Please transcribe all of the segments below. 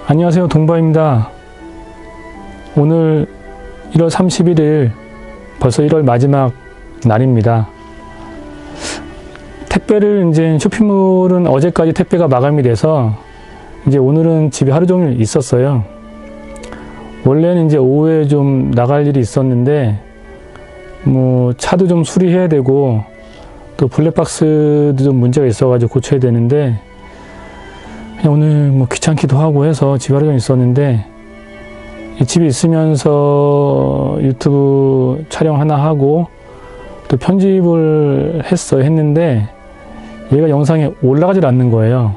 안녕하세요, 동바입니다. 오늘 1월 31일 벌써 1월 마지막 날입니다. 택배를 이제 쇼핑몰은 어제까지 택배가 마감이 돼서 이제 오늘은 집에 하루 종일 있었어요. 원래는 이제 오후에 좀 나갈 일이 있었는데 뭐 차도 좀 수리해야 되고 또 블랙박스도 좀 문제가 있어가지고 고쳐야 되는데 그냥 오늘 뭐 귀찮기도 하고 해서 집에 하루 종일 있었는데 집에 있으면서 유튜브 촬영 하나 하고 또 편집을 했는데 얘가 영상에 올라가질 않는 거예요.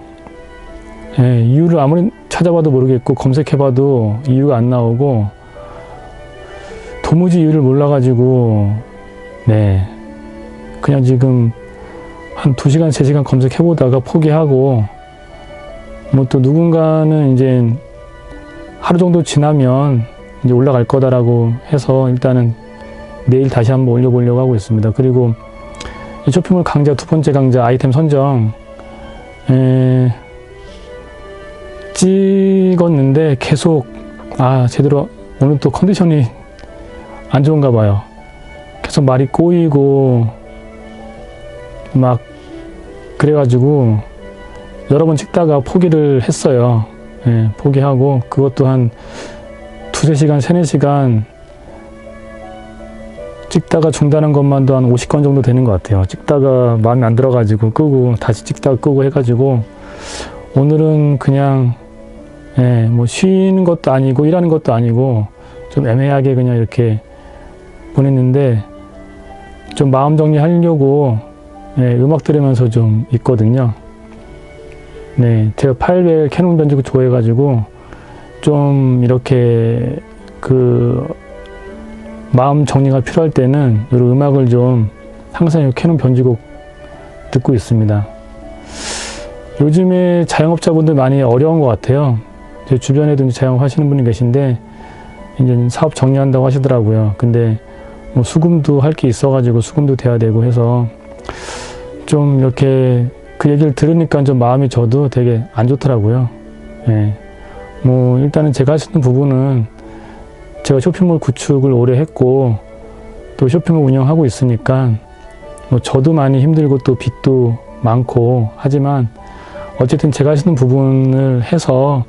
예, 이유를 아무리 찾아봐도 모르겠고 검색해봐도 이유가 안 나오고 도무지 이유를 몰라가지고 네 그냥 지금 한 2시간 3시간 검색해보다가 포기하고 뭐 또 누군가는 이제 하루 정도 지나면 이제 올라갈 거다라고 해서 일단은 내일 다시 한번 올려보려고 하고 있습니다. 그리고 이 쇼핑몰 강좌, 2번째 강좌 아이템 선정 찍었는데 계속 제대로 오늘 또 컨디션이 안 좋은가 봐요. 계속 말이 꼬이고 막 그래가지고 여러 번 찍다가 포기를 했어요. 예, 포기하고 그것도 한 2-3시간, 3-4시간 찍다가 중단한 것만도 한 50건 정도 되는 것 같아요. 찍다가 마음에 안 들어가지고 끄고 다시 찍다가 끄고 해가지고 오늘은 그냥 뭐 쉬는 것도 아니고 일하는 것도 아니고 좀 애매하게 그냥 이렇게 보냈는데 좀 마음 정리하려고 음악 들으면서 좀 있거든요. 네, 제가 800 캐논 변주곡 좋아해가지고 좀 이렇게 마음 정리가 필요할 때는 이런 음악을 좀 항상 캐논 변주곡 듣고 있습니다. 요즘에 자영업자분들 많이 어려운 것 같아요. 제 주변에도 자영업 하시는 분이 계신데 이제 사업 정리한다고 하시더라고요. 근데 뭐 수금도 할 게 있어가지고 수금도 돼야 되고 해서 좀 이렇게 그 얘기를 들으니까 좀 마음이 저도 되게 안 좋더라고요. 예. 뭐 일단은 제가 할 수 있는 부분은 제가 쇼핑몰 구축을 오래 했고 또 쇼핑몰 운영하고 있으니까 뭐 저도 많이 힘들고 또 빚도 많고 하지만 어쨌든 제가 할 수 있는 부분을 해서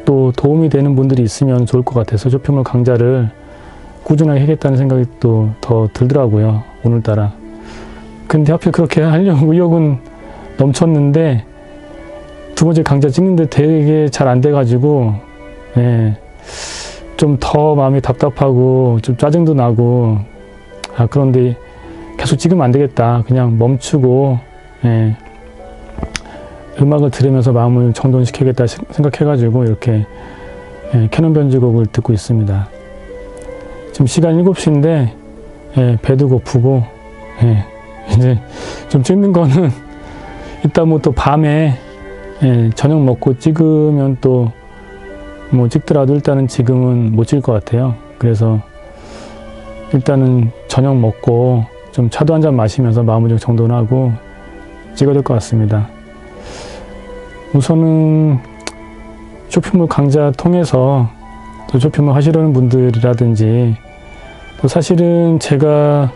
또 도움이 되는 분들이 있으면 좋을 것 같아서 쇼핑몰 강좌를 꾸준하게 하겠다는 생각이 또 더 들더라고요. 오늘따라. 근데 하필 그렇게 하려고 의욕은 넘쳤는데 2번째 강좌 찍는데 되게 잘 안 돼가지고 좀 더 마음이 답답하고 좀 짜증도 나고 그런데 계속 찍으면 안 되겠다. 그냥 멈추고 음악을 들으면서 마음을 정돈시켜야겠다 생각해가지고 이렇게 캐논 변주곡을 듣고 있습니다. 지금 시간 7시인데 배도 고프고 이제 좀 찍는 거는 이따 뭐 또 밤에 저녁 먹고 찍으면 또 뭐 찍더라도 일단은 지금은 못 찍을 것 같아요. 그래서 일단은 저녁 먹고 좀 차도 한잔 마시면서 마음을 좀 정돈하고 찍어야 될 것 같습니다. 우선은 쇼핑몰 강좌 통해서 또 쇼핑몰 하시려는 분들이라든지 또 사실은 제가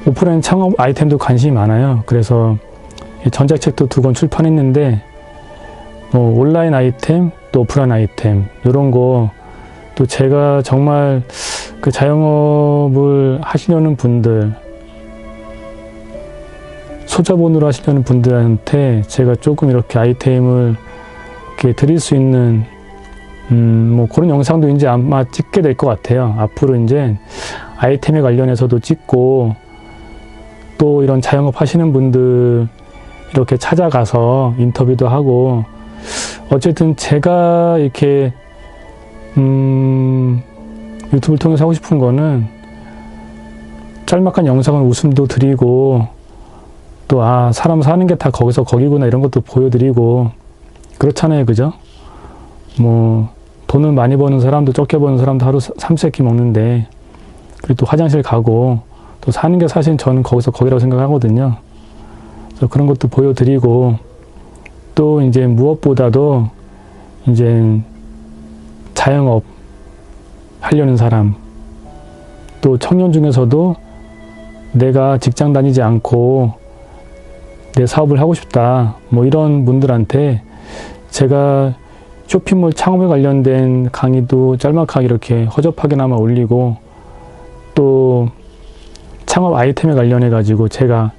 오프라인 창업 아이템도 관심이 많아요. 그래서 전자책도 2권 출판했는데 뭐 온라인 아이템 또 오프라인 아이템 이런 거 또 제가 정말 그 자영업을 하시려는 분들 소자본으로 하시려는 분들한테 제가 조금 이렇게 아이템을 이렇게 드릴 수 있는 뭐 그런 영상도 이제 아마 찍게 될 것 같아요. 앞으로 이제 아이템에 관련해서도 찍고 또 이런 자영업 하시는 분들 이렇게 찾아가서 인터뷰도 하고 어쨌든 제가 이렇게 유튜브를 통해서 하고 싶은 거는 짤막한 영상은 웃음도 드리고 또 사람 사는 게 다 거기서 거기구나 이런 것도 보여드리고 그렇잖아요. 그죠? 뭐 돈을 많이 버는 사람도 적게 버는 사람도 하루 3-4끼 먹는데 그리고 또 화장실 가고 또 사는 게 사실 저는 거기서 거기라고 생각하거든요. 그래서 그런 것도 보여드리고 또 이제 무엇보다도 이제 자영업 하려는 사람, 또 청년 중에서도 내가 직장 다니지 않고 내 사업을 하고 싶다, 뭐 이런 분들한테 제가 쇼핑몰 창업에 관련된 강의도 짤막하게 이렇게 허접하게나마 올리고, 또 창업 아이템에 관련해 가지고 제가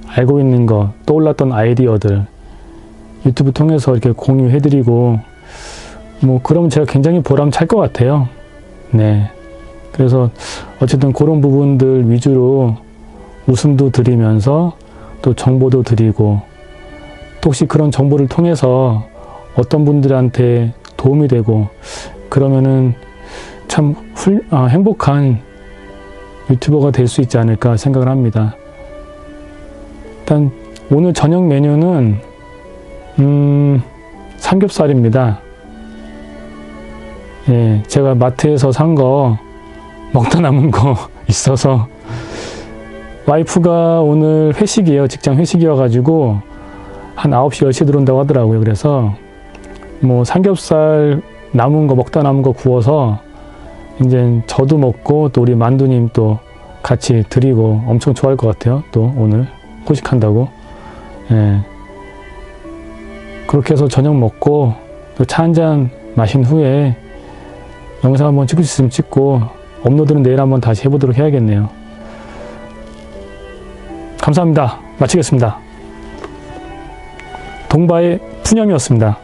알고 있는 거, 떠올랐던 아이디어들 유튜브 통해서 이렇게 공유해 드리고, 뭐 그러면 제가 굉장히 보람찰 것 같아요. 네. 그래서 어쨌든 그런 부분들 위주로 웃음도 드리면서 또 정보도 드리고, 또 혹시 그런 정보를 통해서 어떤 분들한테 도움이 되고 그러면은 참 행복한 유튜버가 될 수 있지 않을까 생각을 합니다. 일단 오늘 저녁 메뉴는 삼겹살입니다. 예, 제가 마트에서 산 거 먹다 남은 거 있어서, 와이프가 오늘 회식이에요. 직장 회식이어가지고 한 9시, 10시 들어온다고 하더라고요. 그래서 뭐 삼겹살 남은 거, 먹다 남은 거 구워서 이제 저도 먹고 또 우리 만두님 또 같이 드리고, 엄청 좋아할 것 같아요. 또 오늘 호식한다고. 예. 그렇게 해서 저녁 먹고 또 차 한잔 마신 후에 영상 한번 찍을 수 있으면 찍고, 업로드는 내일 한번 다시 해보도록 해야겠네요. 감사합니다. 마치겠습니다. 동바의 푸념이었습니다.